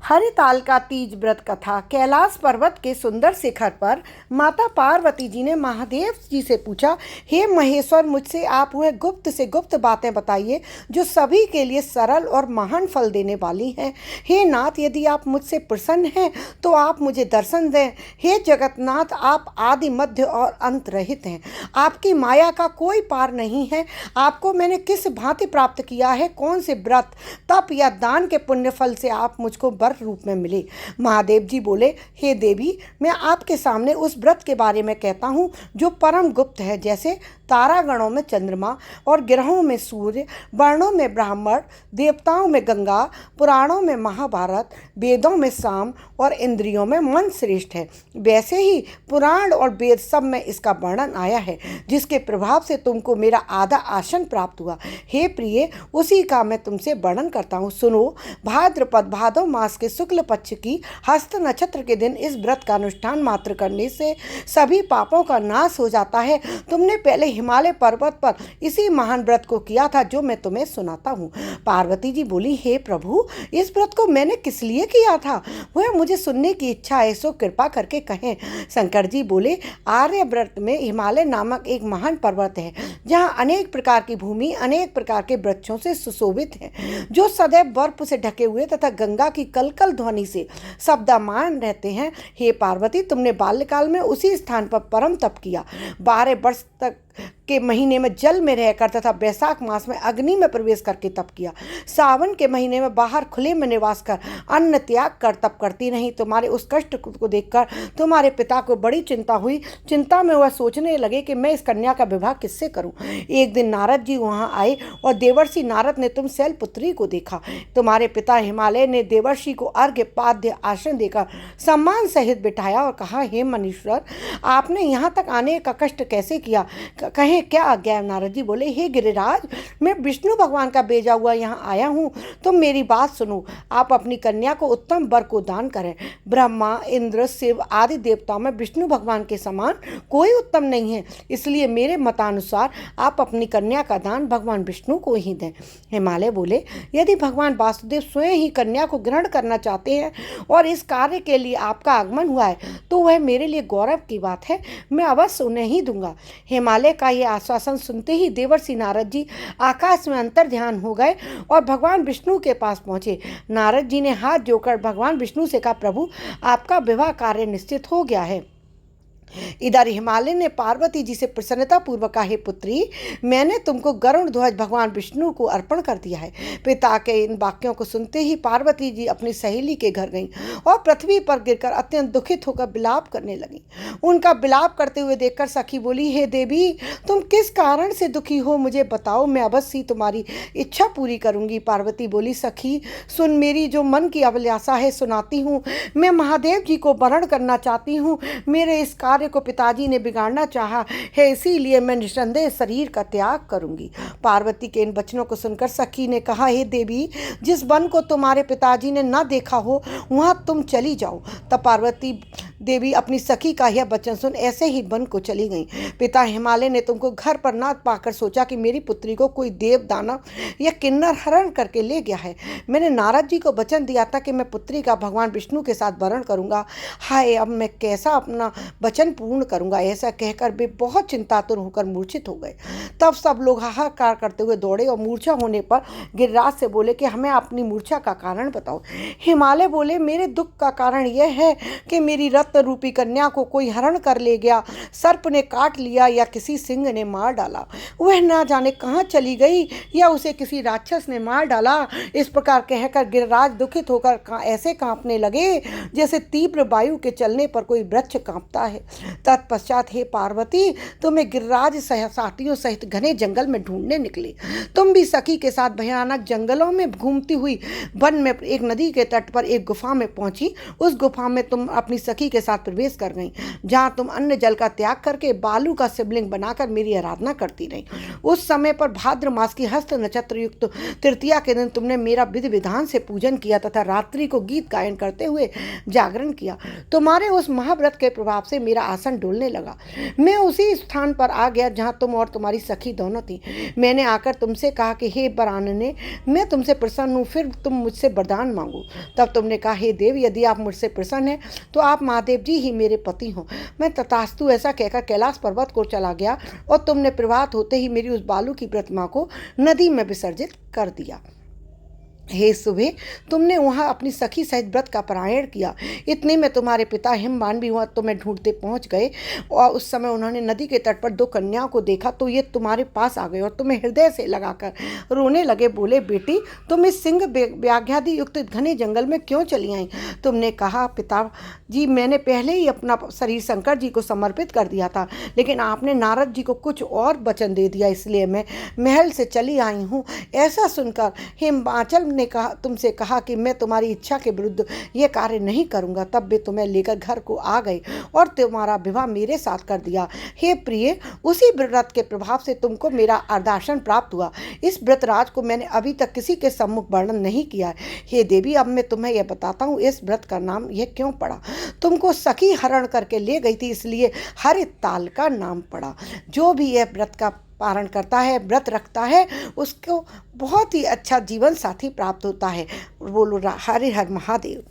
हरिताल का तीज व्रत कथा। कैलाश पर्वत के सुंदर शिखर पर माता पार्वती जी ने महादेव जी से पूछा, हे महेश्वर, मुझसे आप वह गुप्त से गुप्त बातें बताइए जो सभी के लिए सरल और महान फल देने वाली हैं। हे नाथ, यदि आप मुझसे प्रसन्न हैं तो आप मुझे दर्शन दें। हे जगन्नाथ, आप आदि मध्य और अंत रहित हैं। आपकी माया का कोई पार नहीं है। आपको मैंने किस भांति प्राप्त किया है? कौन से व्रत, तप या दान के पुण्य फल से आप मुझको वर रूप में मिले? महादेव जी बोले, हे देवी, मैं आपके सामने उस व्रत के बारे में कहता हूँ जो परम गुप्त है। जैसे तारागणों में चंद्रमा और ग्रहों में सूर्य, वर्णों में ब्राह्मण, देवताओं में गंगा, पुराणों में महाभारत, वेदों में साम और इंद्रियों में मन श्रेष्ठ है, वैसे ही पुराण और वेद सब में इसका वर्णन आया है, जिसके प्रभाव से तुमको मेरा आधा आसन प्राप्त हुआ। हे प्रिय, उसी का मैं तुमसे वर्णन करता हूँ। सुनो, भाद्रपद भादव मास के शुक्ल पक्ष की हस्त नक्षत्र के दिन इस व्रत का अनुष्ठान मात्र करने से सभी पापों का नाश हो जाता है। तुमने पहले हिमालय पर्वत पर इसी महान व्रत को किया था जो मैं तुम्हें सुनाता हूँ। पार्वती जी बोली, हे प्रभु, इस व्रत को मैंने किस लिए किया था वह मुझे सुनने की इच्छा है, सो कृपा करके कहें। शंकर जी बोले, आर्यव्रत में हिमालय नामक एक महान पर्वत है, जहाँ अनेक प्रकार की भूमि अनेक प्रकार के वृक्षों से सुशोभित है, जो सदैव बर्फ से ढके हुए तथा गंगा की कलकल ध्वनि से शब्दमान रहते हैं। हे पार्वती, तुमने बाल्यकाल में उसी स्थान पर परम तप किया। 12 वर्ष तक के महीने में जल में रहकर तथा बैसाख मास में अग्नि में प्रवेश करके तप किया। सावन के महीने में बाहर खुले में निवास कर अन्न त्याग कर तप करती नहीं। तुम्हारे उस कष्ट को देखकर तुम्हारे पिता को बड़ी चिंता हुई। चिंता में वह सोचने लगे कि मैं इस कन्या का विवाह किससे करूं। एक दिन नारद जी वहां आए और देवर्षि नारद ने तुम शैलपुत्री को देखा। तुम्हारे पिता हिमालय ने देवर्षि को अर्घ्य पाद्य आसन देकर सम्मान सहित बिठाया और कहा, हे मनीश्वर, आपने यहाँ तक आने का कष्ट कैसे किया? कहें क्या आज्ञा है? नारद जी बोले, हे गिरिराज, मैं विष्णु भगवान का भेजा हुआ यहाँ आया हूँ। तुम मेरी बात सुनो। आप अपनी कन्या को उत्तम वर को दान करें। ब्रह्मा, इंद्र, शिव आदि देवताओं में विष्णु भगवान के समान कोई उत्तम नहीं है, इसलिए मेरे मतानुसार आप अपनी कन्या का दान भगवान विष्णु को ही दें। हिमालय बोले, यदि भगवान वासुदेव स्वयं ही कन्या को ग्रहण करना चाहते हैं और इस कार्य के लिए आपका आगमन हुआ है तो वह मेरे लिए गौरव की बात है। मैं अवश्य उन्हें ही दूंगा। हिमालय का यह आश्वासन सुनते ही देवर्षि नारद जी आकाश में अंतर ध्यान हो गए और भगवान विष्णु के पास पहुंचे। नारद जी ने हाथ जोड़कर भगवान विष्णु से कहा, प्रभु, आपका विवाह कार्य निश्चित हो गया है। इधर हिमालय ने पार्वती जी से प्रसन्नता पूर्वक कहा, हे पुत्री, मैंने तुमको गरुड़ ध्वज भगवान विष्णु को अर्पण कर दिया है। पिता के इन वाक्यों को सुनते ही पार्वती जी अपनी सहेली के घर गईं और पृथ्वी पर गिरकर अत्यंत दुखित होकर विलाप करने लगीं। उनका विलाप करते हुए देखकर सखी बोली, हे देवी, तुम किस कारण से दुखी हो, मुझे बताओ, मैं अवश्य ही तुम्हारी इच्छा पूरी करूंगी। पार्वती बोली, सखी सुन, मेरी जो मन की अभिलाषा है सुनाती हूँ। मैं महादेव जी को वरण करना चाहती हूँ। मेरे इस कार्य को पिताजी ने बिगाड़ना चाहा है, इसीलिए मैं निसंदेह शरीर का त्याग करूंगी। पार्वती के इन वचनों को सुनकर सखी ने कहा, हे देवी, जिस वन को तुम्हारे पिताजी ने न देखा हो वहां तुम चली जाओ। तब पार्वती देवी अपनी सखी का यह वचन सुन ऐसे ही वन को चली गई। पिता हिमालय ने तुमको घर पर न पाकर सोचा कि मेरी पुत्री को कोई देव दानव या किन्नर हरण करके ले गया है। मैंने नारद जी को वचन दिया था कि मैं पुत्री का भगवान विष्णु के साथ वरण करूंगा। हाय, अब मैं कैसा अपना वचन पूर्ण करूंगा? ऐसा कहकर वे बहुत चिंतातुर होकर मूर्छित हो गए। तब सब लोग हाहाकार करते हुए दौड़े और मूर्छा होने पर गिरिराज से बोले कि हमें अपनी मूर्छा का कारण बताओ। हिमालय बोले, मेरे दुख का कारण यह है कि मेरी रत्न रूपी कन्या को कोई हरण कर ले गया, सर्प ने काट लिया या किसी सिंह ने मार डाला। वह ना जाने कहाँ चली गई या उसे किसी राक्षस ने मार डाला। इस प्रकार कहकर गिरिराज दुखित होकर ऐसे कांपने लगे जैसे तीव्र वायु के चलने पर कोई वृक्ष कांपता है। तत्पश्चात हे पार्वती, तुम्हें गिरिराज साथियों सहित घने जंगल में ढूंढने निकले। तुम भी सखी के साथ भयानक जंगलों में घूमती हुई वन में एक नदी के तट पर एक गुफा में पहुंची। उस गुफा में तुम अपनी सखी के साथ प्रवेश कर गई, जहाँ तुम अन्न जल का त्याग करके बालू का शिवलिंग बनाकर मेरी आराधना करती रही। उस समय पर भाद्र मास की हस्त नक्षत्र युक्त तृतीया के दिन तुमने मेरा विधि विधान से पूजन किया तथा रात्रि को गीत गायन करते हुए जागरण किया। तुम्हारे उस महाव्रत के प्रभाव से मेरा आसन डोलने लगा। मैं उसी स्थान पर आ गया जहाँ तुम और तुम्हारी सखी दोनों थी। मैंने आकर तुमसे कहा कि हे बरानने, मैं तुमसे प्रसन्न हूँ, फिर तुम मुझसे वरदान मांगो। तब तुमने कहा, हे देव, यदि आप मुझसे प्रसन्न हैं तो आप महादेव जी ही मेरे पति हो। मैं तथास्तु ऐसा कहकर कैलाश पर्वत को चला गया और तुमने प्रभात होते ही मेरी उस बालू की प्रतिमा को नदी में विसर्जित कर दिया। हे सुबह, तुमने वहाँ अपनी सखी सहित व्रत का पारायण किया। इतने में तुम्हारे पिता हिमवान भी वहाँ तुम्हें ढूंढते पहुँच गए और उस समय उन्होंने नदी के तट पर दो कन्याओं को देखा तो ये तुम्हारे पास आ गए और तुम्हें हृदय से लगाकर रोने लगे। बोले, बेटी, तुम इस सिंह व्याघ्यादि युक्त घने जंगल में क्यों चली आई? तुमने कहा, पिताजी, मैंने पहले ही अपना शरीर शंकर जी को समर्पित कर दिया था, लेकिन आपने नारद जी को कुछ और वचन दे दिया, इसलिए मैं महल से चली आई हूँ। ऐसा सुनकर हिमाचल ने तुमसे कहा कि मैं तुम्हारी इच्छा के विरुद्ध यह कार्य नहीं करूंगा। तब वे तुम्हें लेकर घर को आ गए और तुम्हारा विवाह मेरे साथ कर दिया। हे प्रिय, उसी व्रत के प्रभाव से तुमको मेरा अर्धासन प्राप्त हुआ। इस व्रतराज को मैंने अभी तक किसी के सम्मुख वर्णन नहीं किया। हे देवी, अब मैं तुम्हें यह बताता हूँ इस व्रत का नाम यह क्यों पड़ा। तुमको सखी हरण करके ले गई थी, इसलिए हरित ताल का नाम पड़ा। जो भी यह व्रत का पारण करता है, व्रत रखता है, उसको बहुत ही अच्छा जीवन साथी प्राप्त होता है। बोलो हरि हर महादेव।